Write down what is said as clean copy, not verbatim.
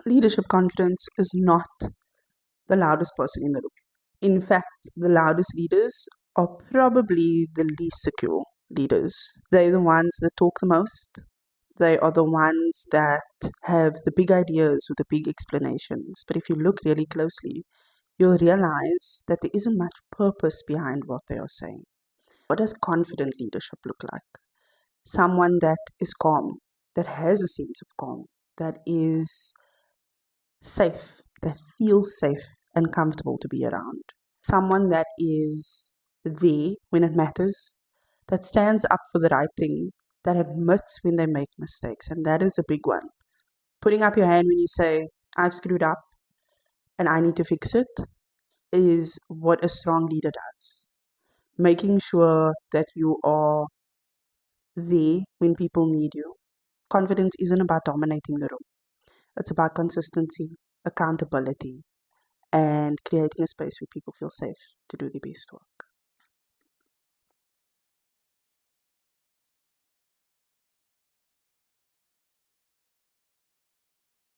Leadership confidence is not the loudest person in the room. In fact, the loudest leaders are probably the least secure leaders. They're the ones that talk the most. They are the ones that have the big ideas with the big explanations. But if you look really closely, you'll realize that there isn't much purpose behind what they are saying. What does confident leadership look like? Someone that is calm, that has a sense of calm, that is safe, that feels safe and comfortable to be around. Someone that is there when it matters, that stands up for the right thing, that admits when they make mistakes. And that is a big one. Putting up your hand when you say, I've screwed up and I need to fix it, is what a strong leader does. Making sure that you are there when people need you. Confidence isn't about dominating the room, it's about consistency, accountability, and creating a space where people feel safe to do their best work.